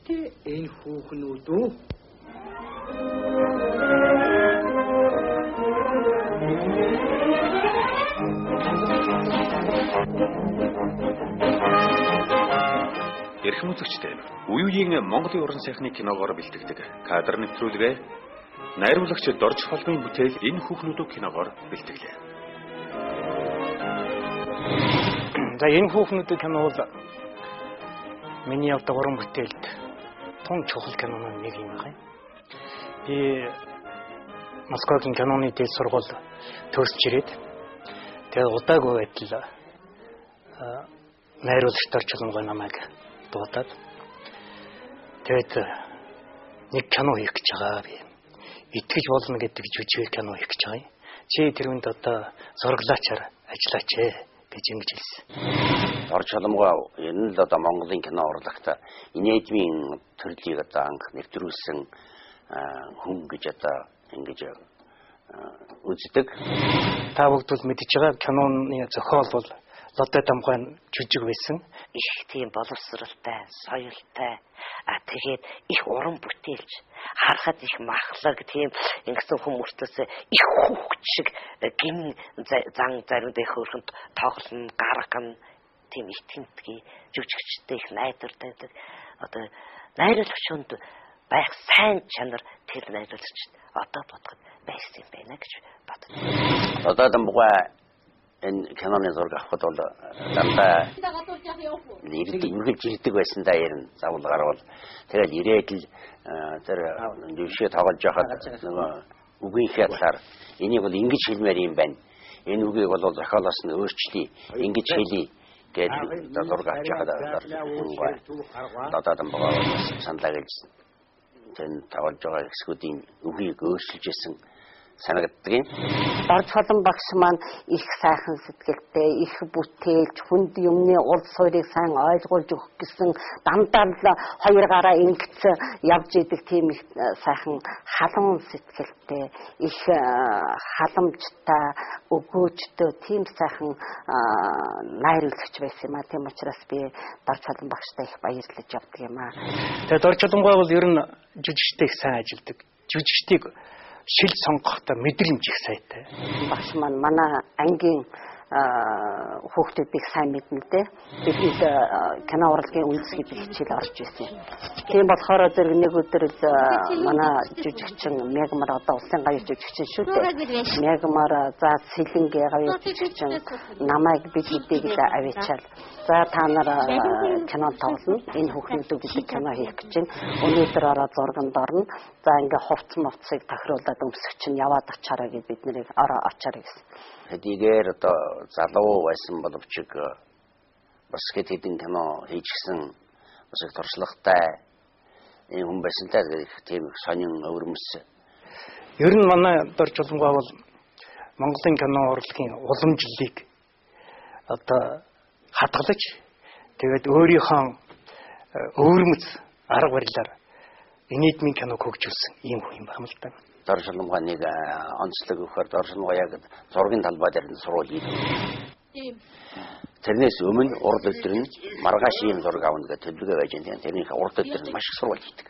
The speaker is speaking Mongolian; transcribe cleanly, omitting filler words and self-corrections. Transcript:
Тэ энэ хүүхнүүд үү? Эрхэм үзэгчдээ, үе үеийн Монголын уран сайхны киногоор бэлтгэдэг кадр нэвтрүүлгээ найруулагч Дорж холбын бүтээл энэ хүүхнүүдөө киногоор бэлтгэлээ. За энэ хүүхнүүдийн кино бол миний явдаг уран бүтээлд тун чухал кинонууд нэг юм байна. Би Москвагийн киноны дээд сургууль төгсч ирээд тэгээ удаагүй байтал найруулагч Дорж холбын намайг дуудаад тэгээд нэг кино хийх гэж байгаа би. Итгэж болно гэдэг жүжиг кино хийх гэж байгаа юм. Чи тэрүүнд одоо зураглаачаар ажиллаач гэж ингэж хэлсэн. Дорж холбоо энэ л одоо Монголын кино урлагт инээдмийн төрлийг одоо анх нэвтрүүлсэн хүн гэж одоо ингэж үздэг. Та бүгд бол мэдж байгаа киноны зохиол бол Лодой Дамгайн жүжиг байсан. Их тийм боловсралтай, соёлтой. Тэгээд их уран бүтээлч, харахад их махлаг тийм ингэсэн хүмүүстээс их хүүхд шиг гин зан заримдаа хөөрхөнд тоглоно, гаргана. Тийм их тэмтгий жүжигчтэй их найдвартай. Одоо найруулагчунд байх сайн чанар тэр найруулагчд одоо бодоход байсан юм байна гэж боддог. Одоо Дамгай энэ киноны зураг авахд бол дандаа ирдэг жилдэг байсан да ярин завлгаар бол тэгэл ирээд л тэр дэвшээ тоглож яхад нөгөө үгийн хязгаар энийг бол ингэж хэлмээр юм байна. Энэ үгийг бол зохиолоос нь өөрчлөе. Ингэж хэлье гэдэг зураг авч яхад одоо Дамгай саналаа гэж тэн тоглож байгаа хэсгүүдийн үгийг өөрчилж исэн санагддаг юм. Дорж холбон багш маань их сайхан сэтгэлтэй, их бүтээлч, хүнд юмны ур суурийг сайн ойлгуулж өгөх гэсэн дандаа л хоёр гараа ингэц явж идэг тийм их сайхан халуун сэтгэлтэй, их халамжтай, өгөөжтэй тийм сайхан найруулагч байсан юм а. Тийм учраас би Дорж холбон багштай их баярлаж явдаг юм а. Тэгээд Дорж холбон бол ер нь жүжигчтэй их сайн ажилдаг. Жүжигчдийг шил сонгохдоо мэдрэмж их сайтай. Багш маань манай ангийн хүүхдүүдийг сайн мэднэ дээ. Бид кино урлагийн үндэс гэдэг хичээл орж ирсэн. Тийм болохоор зэрэг нэг өдөр л манай жүжигчин Мегмар одоо улсын гавьяа жүжигчин шүү дээ. Мегмар за Сэлэнгээ гавьяа жүжигчин намайг бид хэдийг л авчаал. За та нар кино тоглоно. Энэ хүүхдүүд гэдэг кино хийх гэж байна. Өнөөдөр ороод зурганд орно. За ингээ хувц мовцыг тохируулаад өмсөх чинь яваад очаараа гэж бид нарыг ороо очаараа гэсэн. Хэдийгээр одоо залуу байсан боловч бас хэдийн кино хийчихсэн бас их туршлагатай ийм хүн байсан та тийм сонин өвөрмөс. Ер нь манай Дорж холбоо бол Монголын кино урлагийн уламжлалыг одоо хадгалж тэгээд өөрийнхөө өвөрмөц арга барилаар инээдмийн киног хөгжүүлсэн ийм хүн юм байна л да. Дорж холбоо нэг онцлог өгөхөөр Дорж холбоо яг зургийн талбай дээр нь сурвал хийдэг. Тэрнээс өмнө урд өдөр нь маргааш ийм зураг авна гэдэг төлөвлөгөө байж байгаа. Тэрнийхээ урд өдөр нь маш их сурвал хийдэг.